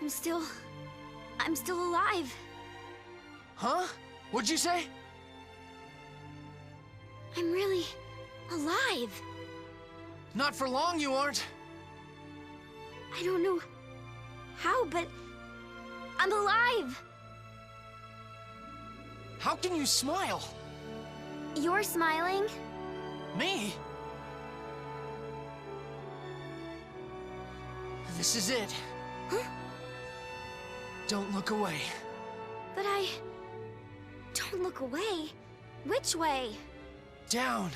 I'm still alive. Huh? What'd you say? I'm really alive. Not for long, you aren't. I don't know how, but I'm alive. How can you smile? You're smiling? Me? This is it. Huh? Don't look away. But I... Don't look away. Which way? Down.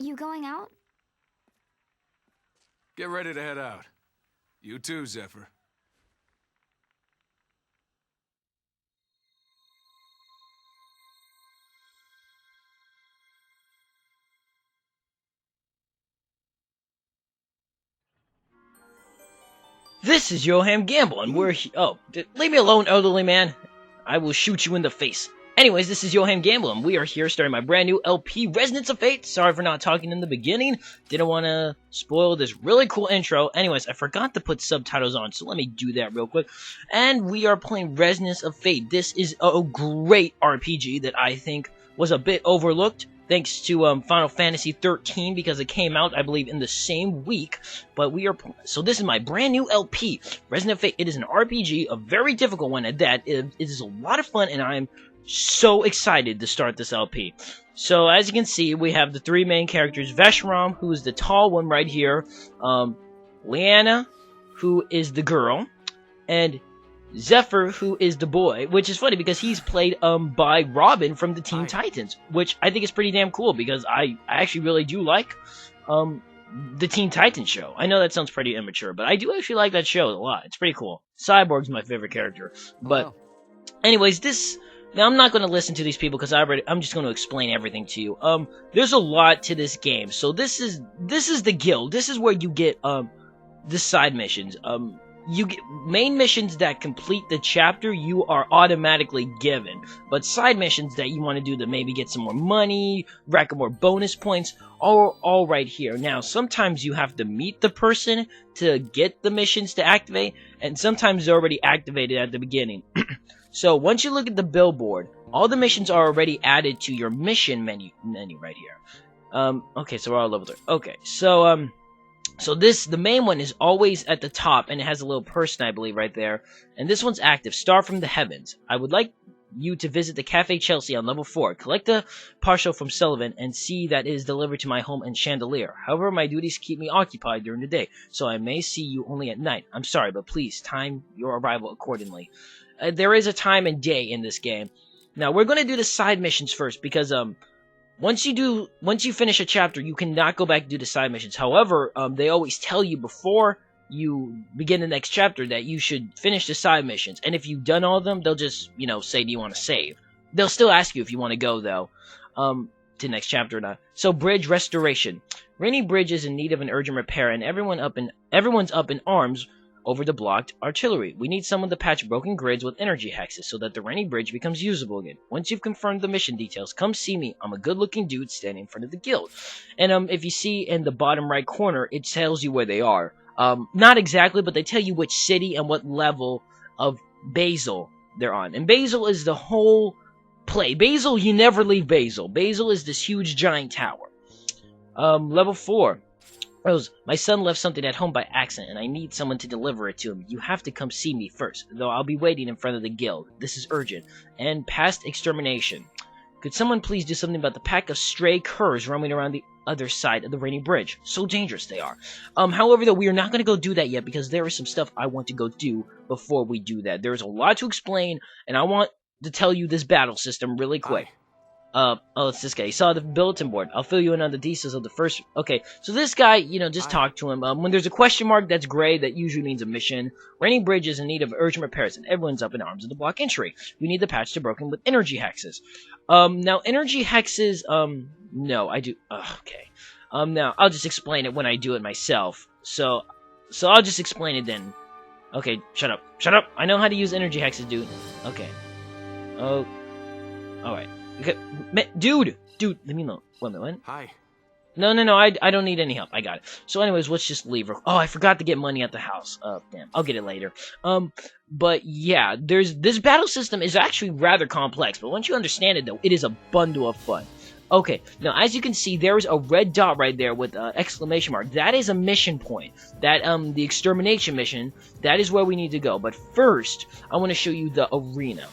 You going out? Get ready to head out. You too, Zephyr. This is Yohhamgambal, and we're leave me alone, elderly man. I will shoot you in the face. Anyways, this is Yohhamgambal, and we are here starting my brand new LP, Resonance of Fate. Sorry for not talking in the beginning. Didn't want to spoil this really cool intro. Anyways, I forgot to put subtitles on, so let me do that real quick. And we are playing Resonance of Fate. This is a great RPG that I think was a bit overlooked, thanks to Final Fantasy 13, because it came out, I believe, in the same week. But we are... So this is my brand new LP, Resonance of Fate. It is an RPG, a very difficult one at that. It is a lot of fun, and I'm so excited to start this LP. So as you can see, we have the three main characters. Veshram, who is the tall one right here. Leanna, who is the girl. And Zephyr, who is the boy, which is funny because he's played by Robin from the Teen Titans, which I think is pretty damn cool because I actually really do like the Teen Titans show. I know that sounds pretty immature, but I do actually like that show a lot. It's pretty cool. Cyborg's my favorite character. But anyways, now I'm not going to listen to these people because I'm just going to explain everything to you. There's a lot to this game. So this is the guild. This is where you get the side missions. You get main missions that complete the chapter, you are automatically given. But side missions that you want to do to maybe get some more money, rack up more bonus points, are all right here. Now, sometimes you have to meet the person to get the missions to activate, and sometimes they're already activated at the beginning. So, once you look at the billboard, all the missions are already added to your mission menu right here. Okay, so we're all level 3. Okay, so, the main one is always at the top, and it has a little person, I believe, right there. And this one's active, Star from the Heavens. I would like you to visit the Cafe Chelsea on level 4. Collect a parcel from Sullivan and see that it is delivered to my home in Chandelier. However, my duties keep me occupied during the day, so I may see you only at night. I'm sorry, but please time your arrival accordingly. There is a time and day in this game. Now, we're going to do the side missions first, because once you finish a chapter, you cannot go back and do the side missions. However, they always tell you before you begin the next chapter that you should finish the side missions. And if you've done all of them, they'll just, say, do you want to save? They'll still ask you if you want to go, though, to the next chapter or not. So, bridge restoration. Rainy Bridge is in need of an urgent repair, and everyone's up in arms over the blocked artillery. We need someone to patch broken grids with energy hexes so that the Rainy Bridge becomes usable again. Once you've confirmed the mission details, come see me. I'm a good-looking dude standing in front of the guild. And if you see in the bottom right corner, it tells you where they are. Not exactly, but they tell you which city and what level of Basil they're on. And Basil is the whole play. Basil, you never leave Basil. Basil is this huge giant tower. Level 4. Rose, my son left something at home by accident, and I need someone to deliver it to him. You have to come see me first, though I'll be waiting in front of the guild. This is urgent. And past extermination. Could someone please do something about the pack of stray curs roaming around the other side of the rainy bridge? So dangerous they are. However, though, we are not going to go do that yet, because there is some stuff I want to go do before we do that. There's a lot to explain, and I want to tell you this battle system really quick. It's this guy. He saw the bulletin board. I'll fill you in on the details of the first... Okay, so this guy, you know, just talk to him. When there's a question mark that's gray, that usually means a mission. Raining Bridge is in need of urgent repairs, and everyone's up in arms of the block entry. We need the patch to broken with energy hexes. Now, energy hexes, no, I do... okay. Now, I'll just explain it when I do it myself. So I'll just explain it then. Okay, shut up. Shut up! I know how to use energy hexes, dude. Okay. Oh... Alright. Okay, dude, leave me alone. Wait a minute. Hi. No, I don't need any help. I got it. So anyways, let's just leave her. Oh, I forgot to get money at the house. Damn. I'll get it later. But yeah, this battle system is actually rather complex, but once you understand it, though, it is a bundle of fun. Okay, now as you can see, there's a red dot right there with exclamation mark. That is a mission point. That, the extermination mission, that is where we need to go. But first, I want to show you the arena.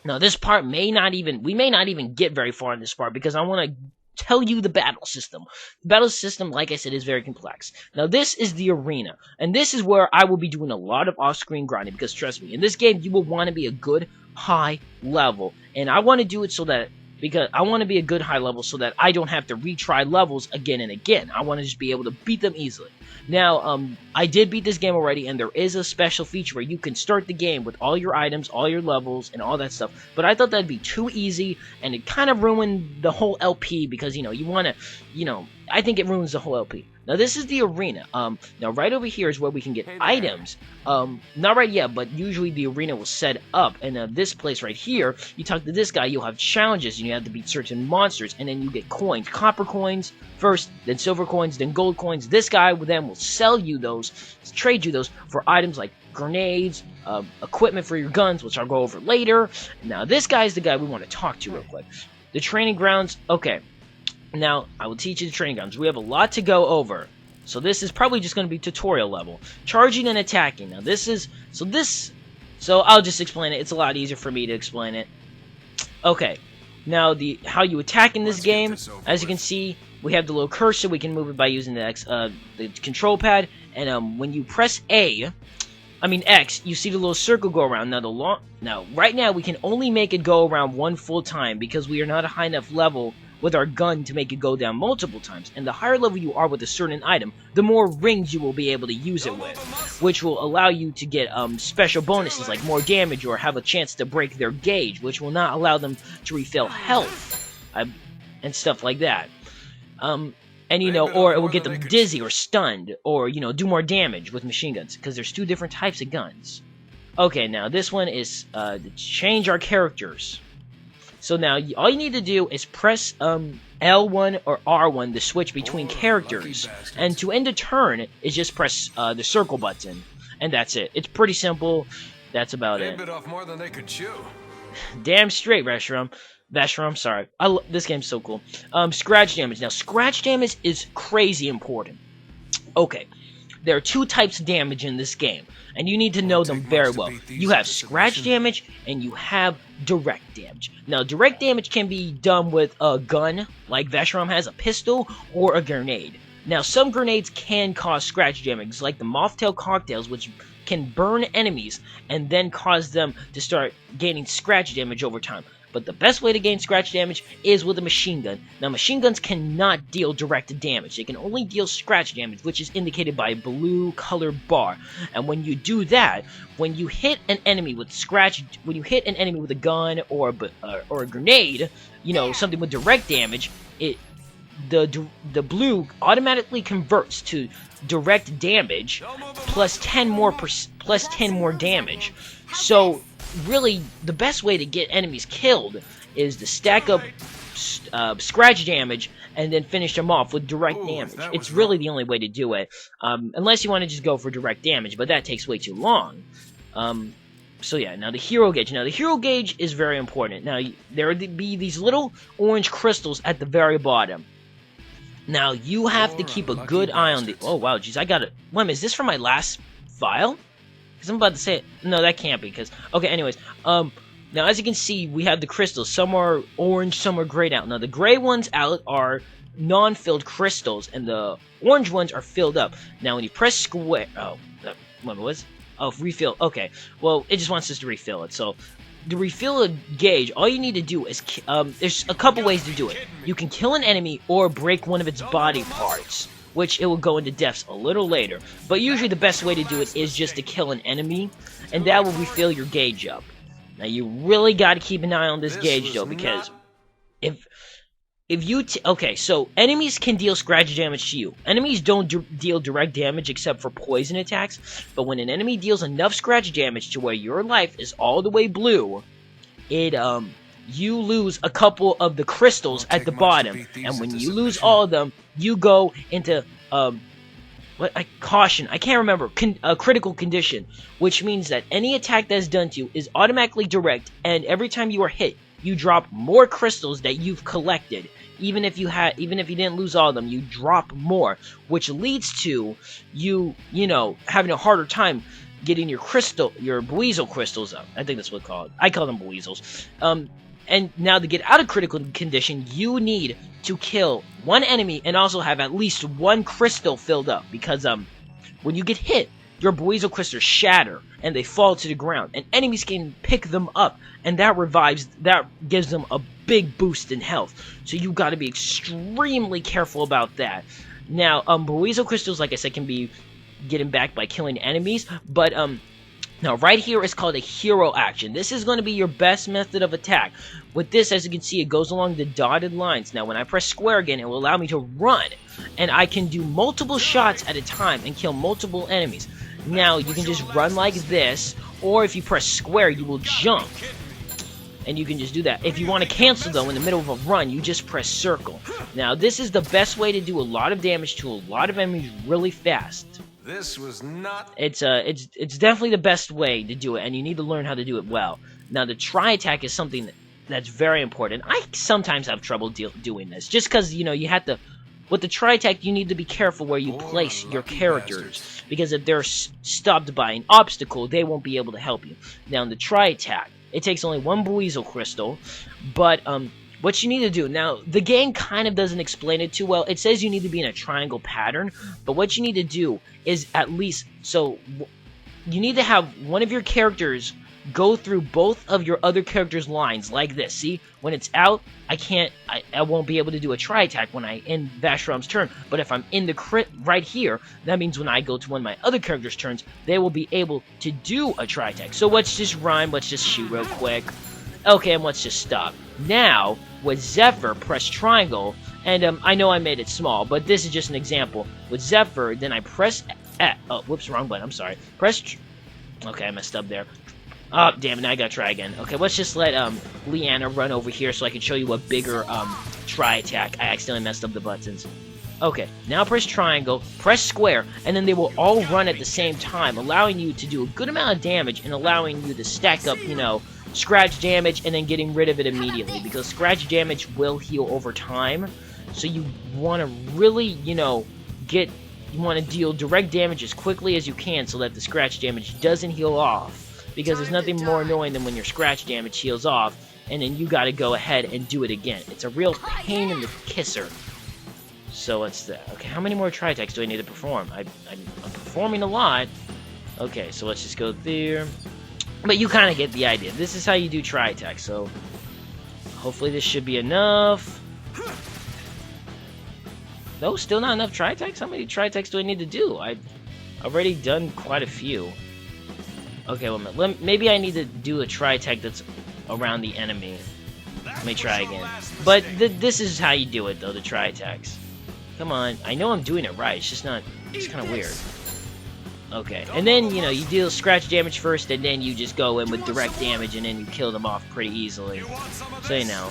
Now, this part we may not even get very far in this part, because I want to tell you the battle system. The battle system, like I said, is very complex. Now, this is the arena, and this is where I will be doing a lot of off-screen grinding, because trust me, in this game, you will want to be a good high level, and I want to do it so that, because I want to be a good high level so that I don't have to retry levels again and again. I want to just be able to beat them easily. Now, I did beat this game already, and there is a special feature where you can start the game with all your items, all your levels, and all that stuff. But I thought that'd be too easy, and it kind of ruined the whole LP, because, you know, you want to, you know, I think it ruins the whole LP. Now, this is the arena. Now, right over here is where we can get items. Not right yet, but usually the arena will set up. And this place right here, you talk to this guy, you'll have challenges, and you have to beat certain monsters, and then you get coins. Copper coins first, then silver coins, then gold coins. This guy then will sell you those, trade you those for items like grenades, equipment for your guns, which I'll go over later. Now, this guy is the guy we want to talk to real quick. The training grounds, okay. Now, I will teach you the training grounds. We have a lot to go over. So this is probably just going to be tutorial level. Charging and attacking. Now this is... So I'll just explain it. It's a lot easier for me to explain it. Okay. Now, how you attack in this game, as you can see, we have the little cursor. We can move it by using the control pad. And when you press X, you see the little circle go around. Now, right now, we can only make it go around one full time because we are not a high enough level with our gun to make it go down multiple times. And the higher level you are with a certain item, the more rings you will be able to use it with, which will allow you to get special bonuses like more damage or have a chance to break their gauge, which will not allow them to refill health and stuff like that. And you know, or it will get them dizzy or stunned, or you know, do more damage with machine guns, because there's two different types of guns. Okay, now this one is to change our characters. So now, all you need to do is press L1 or R1 to switch between characters. And to end a turn, is just press the circle button. And that's it. It's pretty simple. That's about it. They bit off more than they could chew. Damn straight, Vashram, sorry. This game's so cool. Scratch damage. Now, scratch damage is crazy important. Okay. There are two types of damage in this game, and you need to know them very well. You have scratch damage, and you have direct damage. Now, direct damage can be done with a gun, like Vashram has, a pistol, or a grenade. Now, some grenades can cause scratch damage, like the Mothtail cocktails, which can burn enemies, and then cause them to start gaining scratch damage over time. But the best way to gain scratch damage is with a machine gun. Now, machine guns cannot deal direct damage. They can only deal scratch damage, which is indicated by a blue colored bar. And when you do that, when you hit an enemy with a gun or a grenade, you know, something with direct damage, the blue automatically converts to direct damage plus 10 more damage. So really, the best way to get enemies killed is to stack up scratch damage and then finish them off with direct damage. It's really the only way to do it, unless you want to just go for direct damage, but that takes way too long. So yeah, now the hero gauge. Now the hero gauge is very important. Now there would be these little orange crystals at the very bottom. Now you have to keep a good eye on the. Oh wow, jeez, I got it. Wait, is this from my last file? Because I'm about to say it. No, that can't be. Because okay, anyways, now as you can see, we have the crystals. Some are orange, some are grayed out. Now the gray ones out are non-filled crystals, and the orange ones are filled up. Now when you press square, what was? Oh, refill. Okay, well it just wants us to refill it. So to refill a gauge, all you need to do is there's a couple ways to do it. You can kill an enemy or break one of its body parts, which it will go into depths a little later. But usually the best way to do it is just to kill an enemy, and that will refill your gauge up. Now you really got to keep an eye on this gauge though, because if you okay, so enemies can deal scratch damage to you. Enemies don't deal direct damage except for poison attacks, but when an enemy deals enough scratch damage to where your life is all the way blue, it you lose a couple of the crystals at the bottom, and when you lose all of them, you go into caution. I can't remember. Critical condition, which means that any attack that's done to you is automatically direct, and every time you are hit, you drop more crystals that you've collected. Even if you didn't lose all of them, you drop more, which leads to you know, having a harder time getting your Buizel crystals up. I think that's what it's called. I call them Buizels. And now to get out of critical condition, you need to kill one enemy and also have at least one crystal filled up, because when you get hit, your Buizel crystals shatter and they fall to the ground, and enemies can pick them up, and that gives them a big boost in health. So you got to be extremely careful about that. Now, Buizel crystals, like I said, can be getting back by killing enemies, but now right here is called a hero action. This is going to be your best method of attack. With this, as you can see, it goes along the dotted lines. Now when I press square again, it will allow me to run, and I can do multiple shots at a time and kill multiple enemies. Now you can just run like this, or if you press square, you will jump, and you can just do that. If you want to cancel though in the middle of a run, you just press circle. Now this is the best way to do a lot of damage to a lot of enemies really fast. This was not... It's definitely the best way to do it, and you need to learn how to do it well. Now the try attack is something that's very important. I sometimes have trouble doing this, just because, you know, you have to... With the try attack, you need to be careful where you place your characters, because if they're stopped by an obstacle, they won't be able to help you. Now in the try attack, it takes only one Buizel crystal, but what you need to do, now the game kind of doesn't explain it too well. It says you need to be in a triangle pattern, but what you need to do is at least, so you need to have one of your characters go through both of your other characters' lines like this. See, when it's out, I won't be able to do a try attack when I end Vashrom's turn, but if I'm in the crit right here, that means when I go to one of my other characters' turns, they will be able to do a try attack. So let's just run, let's just shoot real quick. Okay, and let's just stop. Now, with Zephyr, press triangle, and I know I made it small, but this is just an example. With Zephyr, then I press oh, whoops, wrong button, I'm sorry. Okay, I messed up there. Oh, damn it, now I gotta try again. Okay, let's just let Leanna run over here so I can show you a bigger try attack. I accidentally messed up the buttons. Okay, now press triangle, press square, and then they will all run at the same time, allowing you to do a good amount of damage and allowing you to stack up, you know, scratch damage and then getting rid of it immediately, because scratch damage will heal over time. So you want to really, you know, you want to deal direct damage as quickly as you can so that the scratch damage doesn't heal off, because there's nothing more annoying than when your scratch damage heals off and then you got to go ahead and do it again. It's a real pain in the kisser. So what's that? Okay, how many more try attacks do I need to perform? I'm performing a lot. Okay, so let's just go there. But you kind of get the idea. This is how you do try attacks, so hopefully this should be enough. No, still not enough try attacks? How many try attacks do I need to do? I've already done quite a few. Okay, well, maybe I need to do a try attack that's around the enemy. Let me try again. But this is how you do it, though, the try attacks. Come on. I know I'm doing it right. It's just not... It's kind of weird. Okay, and then, you know, you deal scratch damage first, and then you just go in with direct damage, and then you kill them off pretty easily. So, you know.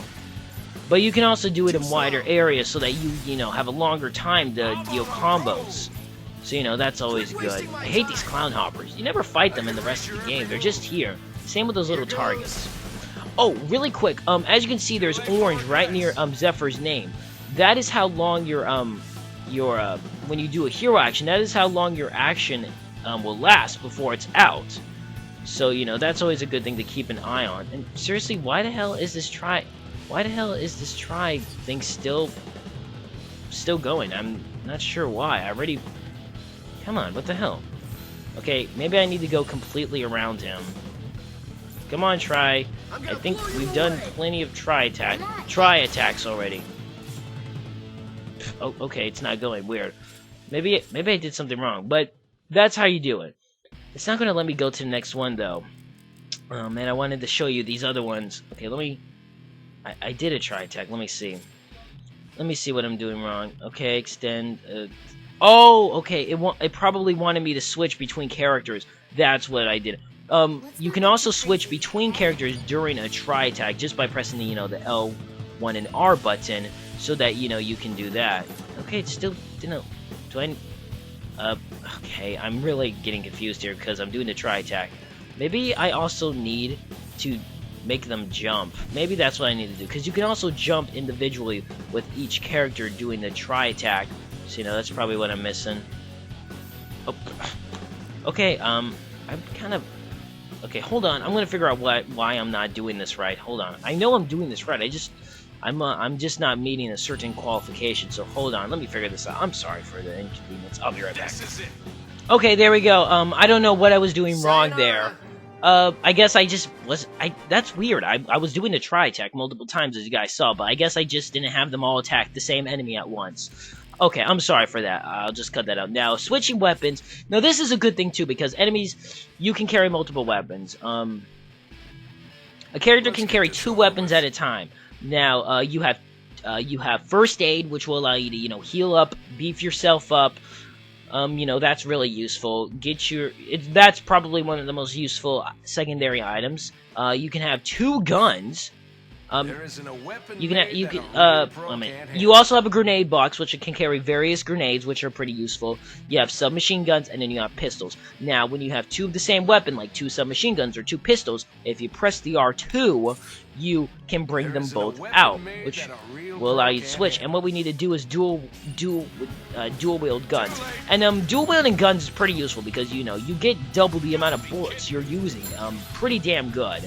But you can also do it in wider areas so that you know, have a longer time to deal combos. So, you know, that's always good. I hate these clown hoppers. You never fight them in the rest of the game. They're just here to Same with those little targets. Oh, really quick, as you can see, there's orange right near Zephyr's name. That is how long your when you do a hero action, that is how long your action will last before it's out. So, you know, that's always a good thing to keep an eye on. And seriously, why the hell is this try thing still going? I'm not sure why. Come on, what the hell? Okay, maybe I need to go completely around him. Come on, try. I think we've done plenty of try attacks already. Oh, okay, it's not going. Weird. Maybe I did something wrong, but that's how you do it. It's not gonna let me go to the next one though. Oh man, I wanted to show you these other ones. Okay, I did a try attack. Let me see. Let me see what I'm doing wrong. Okay, extend. Oh, okay. It probably wanted me to switch between characters. That's what I did. You can also switch between characters during a try attack just by pressing the, the L1 and R button, so that, you can do that. Okay, it still didn't. Do I? Okay, I'm really getting confused here because I'm doing the try attack. Maybe I also need to make them jump. Maybe that's what I need to do, because you can also jump individually with each character doing the try attack. So, that's probably what I'm missing. Oh. Okay, I'm kind of... Okay, hold on. I'm gonna figure out why I'm not doing this right. Hold on. I know I'm doing this right. I'm just not meeting a certain qualification. So hold on. Let me figure this out. I'm sorry for the inconvenience. I'll be right back. Okay, there we go. I don't know what I was doing wrong there. I guess I just was... That's weird. I was doing the try attack multiple times, as you guys saw, but I guess I just didn't have them all attack the same enemy at once. Okay, I'm sorry for that. I'll just cut that out. Now, switching weapons. Now, this is a good thing, too, because enemies, you can carry multiple weapons. A character can carry 2 weapons at a time. Now, you have first aid, which will allow you to, heal up, beef yourself up. That's really useful. That's probably one of the most useful secondary items. You can have 2 guns. You also have a grenade box, which can carry various grenades, which are pretty useful. You have submachine guns, and then you have pistols. Now, when you have 2 of the same weapon, like 2 submachine guns or 2 pistols, if you press the R2, you can bring them both out, which will allow you to switch. And what we need to do is dual wield guns. And dual wielding guns is pretty useful because you get double the amount of bullets you're using. Pretty damn good.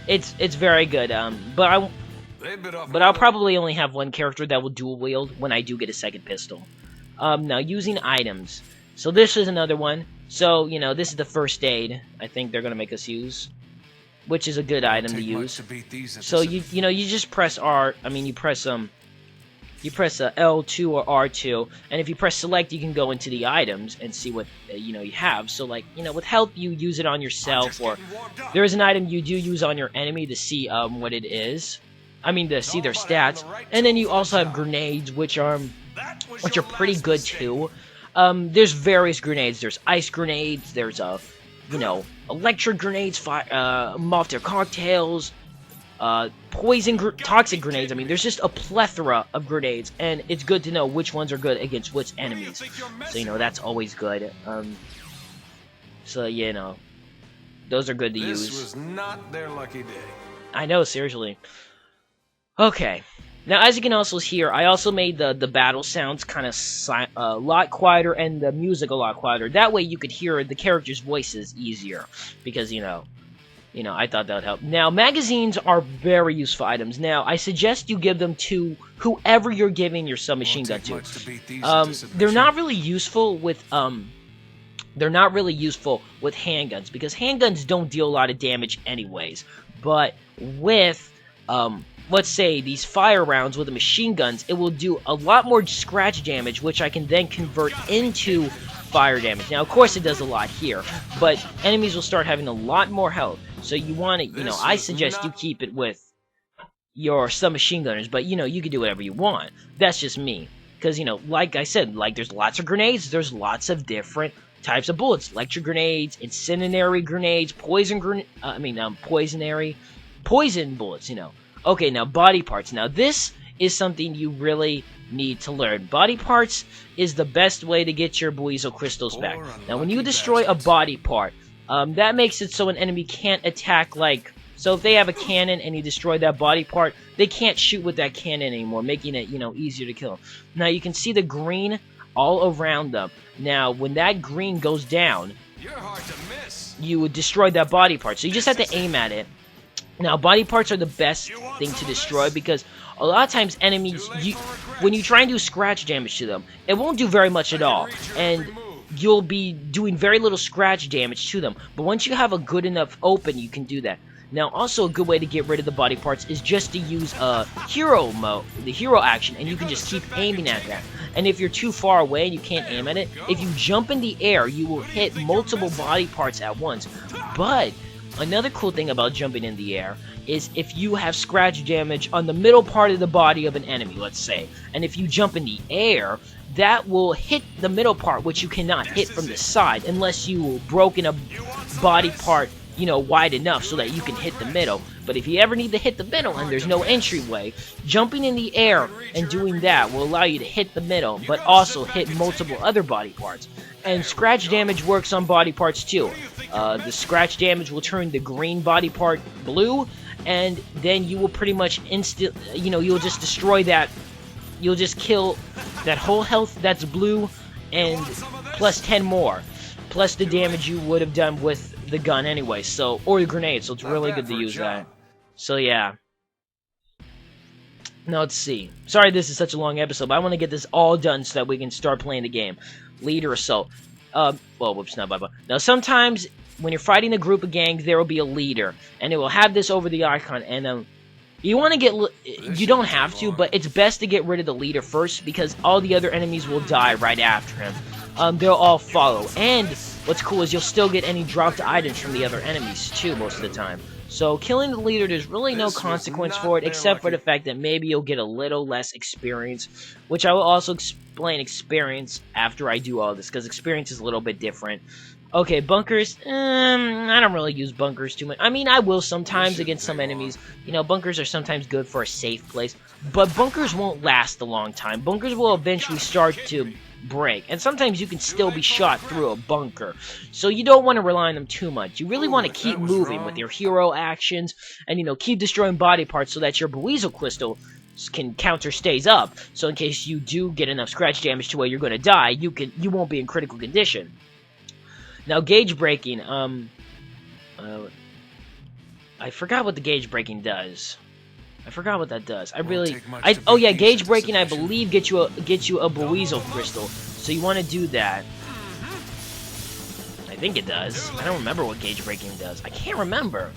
It's very good. But I'll probably only have 1 character that will dual wield when I do get a second pistol. Now using items. So this is another one. So this is the first aid. I think they're gonna make us use, which is a good item to use. So you just press R. I mean you press L2 or R2, and if you press select, you can go into the items and see what you have. So like with health, you use it on yourself, or there is an item you do use on your enemy to see what it is. I mean to see their stats. And then you also have grenades, which are pretty good too. There's various grenades. There's ice grenades. There's electric grenades, Molotov cocktails. Toxic grenades. I mean, there's just a plethora of grenades, and it's good to know which ones are good against which enemies. So, that's always good. So, those are good to use. This was not their lucky day. I know, seriously. Okay. Now, as you can also hear, I also made the battle sounds kind of a lot quieter and the music a lot quieter. That way you could hear the characters' voices easier. Because, I thought that would help. Now, magazines are very useful items. Now, I suggest you give them to whoever you're giving your submachine gun to. They're not really useful with handguns, because handguns don't deal a lot of damage anyways. But with let's say these fire rounds with the machine guns, it will do a lot more scratch damage, which I can then convert into fire damage. Now, of course, it does a lot here, but enemies will start having a lot more health. So you want to, I suggest you keep it with your submachine gunners, but, you can do whatever you want. That's just me. Because, like I said, there's lots of grenades, there's lots of different types of bullets. Electric grenades, incendiary grenades, poison bullets, Okay, now body parts. Now, this is something you really need to learn. Body parts is the best way to get your Buizel crystals back. Now, when you destroy a body part, That makes it so an enemy can't attack, like... So if they have a cannon and you destroy that body part, they can't shoot with that cannon anymore, making it, easier to kill. Now, you can see the green all around them. Now, when that green goes down, You're hard to miss. you would destroy that body part. So you just have to aim at it. Now, body parts are the best thing to destroy because a lot of times enemies, when you try and do scratch damage to them, it won't do very much at all. And you'll be doing very little scratch damage to them. But once you have a good enough open, you can do that. Now, also a good way to get rid of the body parts is just to use hero mode, the hero action, and you can just keep aiming at that. And if you're too far away and you can't aim at it, if you jump in the air, you will hit multiple body parts at once. But another cool thing about jumping in the air is if you have scratch damage on the middle part of the body of an enemy, let's say, and if you jump in the air, that will hit the middle part, which you cannot hit from the side unless you broken a body part, wide enough so that you can hit the middle. But if you ever need to hit the middle and there's no entryway, jumping in the air and doing that will allow you to hit the middle, but also hit multiple other body parts. And scratch damage works on body parts too. The scratch damage will turn the green body part blue, and then you will pretty much you'll just destroy that. You'll just kill that whole health that's blue, and plus 10 more, plus the damage you would have done with the gun anyway, or the grenade, so it's really good to use that. So yeah. Now let's see. Sorry this is such a long episode, but I want to get this all done so that we can start playing the game. Leader assault. Whoops, not bye-bye. Now sometimes when you're fighting a group of gangs, there will be a leader, and it will have this over the icon, and you want to you don't have to, but it's best to get rid of the leader first, because all the other enemies will die right after him. They'll all follow, and what's cool is you'll still get any dropped items from the other enemies too most of the time. So killing the leader, there's really no consequence for it, except for the fact that maybe you'll get a little less experience, which I will also explain experience after I do all this, because experience is a little bit different. Okay, bunkers, I don't really use bunkers too much. I mean, I will sometimes against some enemies. Bunkers are sometimes good for a safe place, but bunkers won't last a long time. Bunkers will eventually start to break, and sometimes you can still be shot through a bunker, so you don't want to rely on them too much. You really want to keep moving with your hero actions, and keep destroying body parts so that your Buizel crystal can counter stays up, so in case you do get enough scratch damage to where you're going to die, you won't be in critical condition. Now gauge breaking, I forgot what the gauge breaking does. I forgot what that does. Oh yeah, gauge breaking, I believe, gets you a Buizel crystal. So you want to do that. I think it does. I don't remember what gauge breaking does. I can't remember.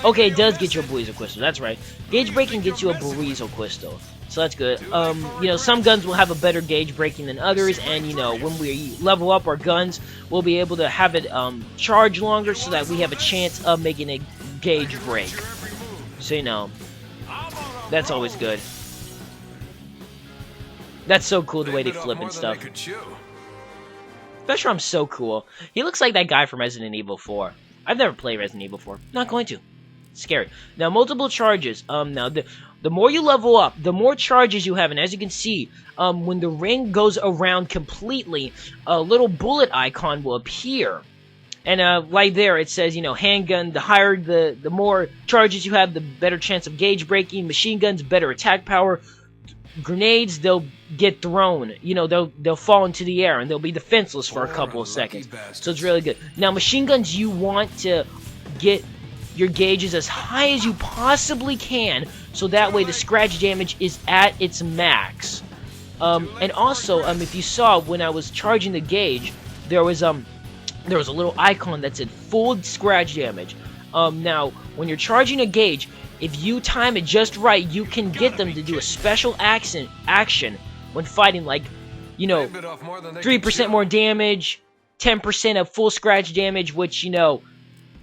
Okay, it does get you a Buizel crystal. That's right. Gauge breaking gets you a Buizel crystal. So that's good. Some guns will have a better gauge breaking than others, and when we level up our guns, we'll be able to have it charge longer so that we have a chance of making a gauge break. So that's always good. That's so cool the way they flip and stuff. Spectrum's so cool. He looks like that guy from Resident Evil 4. I've never played Resident Evil 4. Not going to. Scary. Now, multiple charges. Now, the more you level up, the more charges you have. And as you can see, when the ring goes around completely, a little bullet icon will appear. And right there, it says, handgun, the more charges you have, the better chance of gauge breaking. Machine guns, better attack power. Grenades, they'll get thrown. They'll fall into the air, and they'll be defenseless for a couple of seconds. So it's really good. Now, machine guns, you want to get your gauges as high as you possibly can, so that way the scratch damage is at its max. And also, if you saw when I was charging the gauge, there was a little icon that said full scratch damage. Now, when you're charging a gauge, if you time it just right, you can get them to do a special action when fighting, like, 3% more damage, 10% of full scratch damage, which,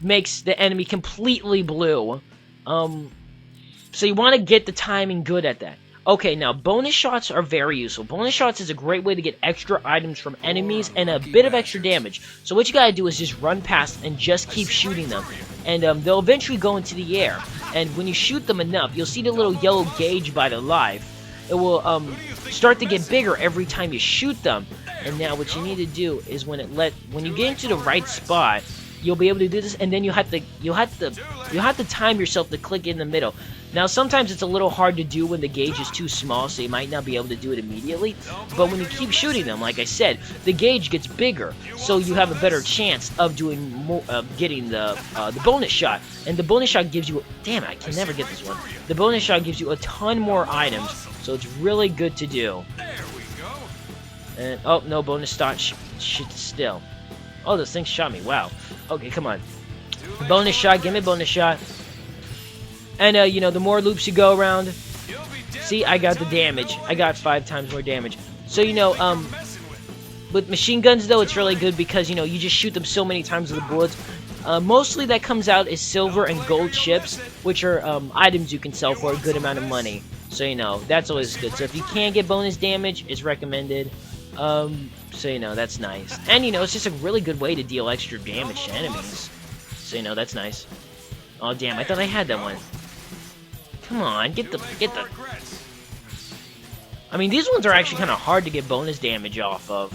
makes the enemy completely blue. So you want to get the timing good at that. Okay, now bonus shots are very useful. Bonus shots is a great way to get extra items from enemies and a bit of extra damage. So what you gotta do is just run past and just keep shooting them. And they'll eventually go into the air. And when you shoot them enough, you'll see the little yellow gauge by their life. It will start to get bigger every time you shoot them. And now what you need to do is when you get into the right spot, you'll be able to do this, and then you have to time yourself to click in the middle. Now sometimes it's a little hard to do when the gauge is too small, so you might not be able to do it immediately, but when you keep shooting them, like I said, the gauge gets bigger, so you have a better chance of doing more, getting the bonus shot. And the bonus shot gives you, damn it, I can never get this one. The bonus shot gives you a ton more items, so it's really good to do. And oh no, bonus shot shit still. Oh, this thing shot me. Wow. Okay, come on. Bonus shot, give me bonus shot. And you know, the more loops you go around, see, I got the damage. I got 5 times more damage. So you know, with machine guns though, it's really good because you know you just shoot them so many times with the bullets. Mostly that comes out is silver and gold chips, which are items you can sell for a good amount of money. So you know, that's always good. So if you can get bonus damage, it's recommended. So you know, that's nice. And you know, it's just a really good way to deal extra damage to enemies. So you know, that's nice. Oh damn, I thought I had that one. Come on, get the. I mean, these ones are actually kind of hard to get bonus damage off of.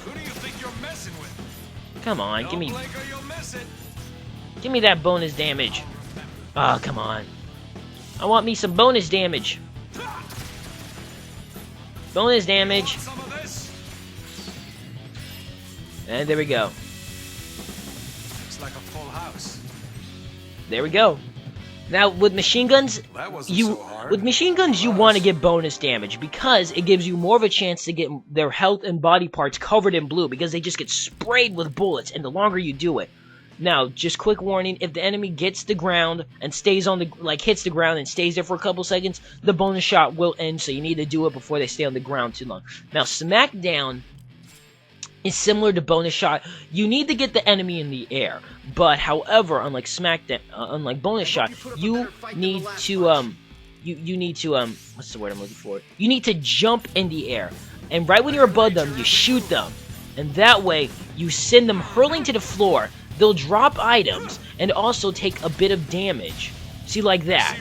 Come on, give me that bonus damage. Oh, come on. I want me some bonus damage. Bonus damage. And there we go. Looks like a full house. There we go. Now with machine guns, you want to get bonus damage because it gives you more of a chance to get their health and body parts covered in blue because they just get sprayed with bullets, and the longer you do it. Now, just quick warning, if the enemy gets the ground and stays on the hits the ground and stays there for a couple seconds, the bonus shot will end, so you need to do it before they stay on the ground too long. Now, Snackdown is similar to bonus shot. You need to get the enemy in the air, but however, unlike Snackdown, unlike bonus shot, you need to you need to what's the word I'm looking for? You need to jump in the air, and right when you're above them, you shoot them, and that way you send them hurling to the floor. They'll drop items and also take a bit of damage. See, like that.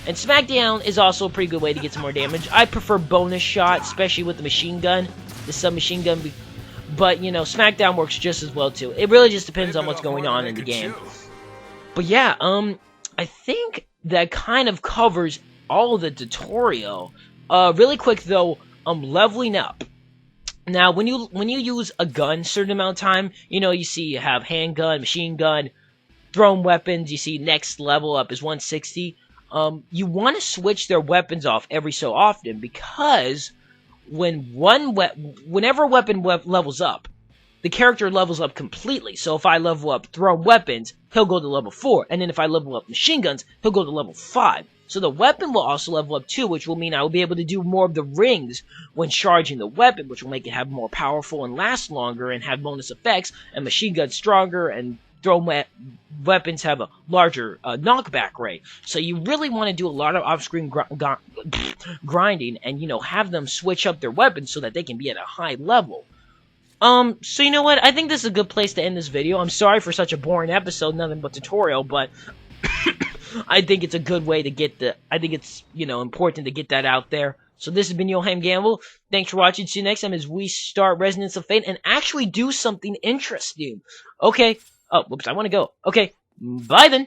And Snackdown is also a pretty good way to get some more damage. I prefer bonus shot, especially with the machine gun, the submachine gun. But, you know, Snackdown works just as well, too. It really just depends on what's going on in the game. But yeah, I think that kind of covers all of the tutorial. Really quick, though, leveling up. Now, when you use a gun certain amount of time, you know, you see you have handgun, machine gun, thrown weapons, you see next level up is 160. You want to switch their weapons off every so often because whenever a weapon levels up, the character levels up completely. So if I level up thrown weapons, he'll go to level 4, and then if I level up machine guns, he'll go to level 5. So the weapon will also level up too, which will mean I will be able to do more of the rings when charging the weapon, which will make it have more powerful and last longer and have bonus effects, and machine guns stronger, and thrown weapons have a larger knockback rate. So you really want to do a lot of off-screen grinding and, you know, have them switch up their weapons so that they can be at a high level. So you know what? I think this is a good place to end this video. I'm sorry for such a boring episode, nothing but tutorial, but I think it's a good way to get I think it's, you know, important to get that out there. So this has been Yohhamgambal. Thanks for watching. See you next time as we start Resonance of Fate and actually do something interesting. Okay. Oh, whoops, I want to go. Okay. Bye then.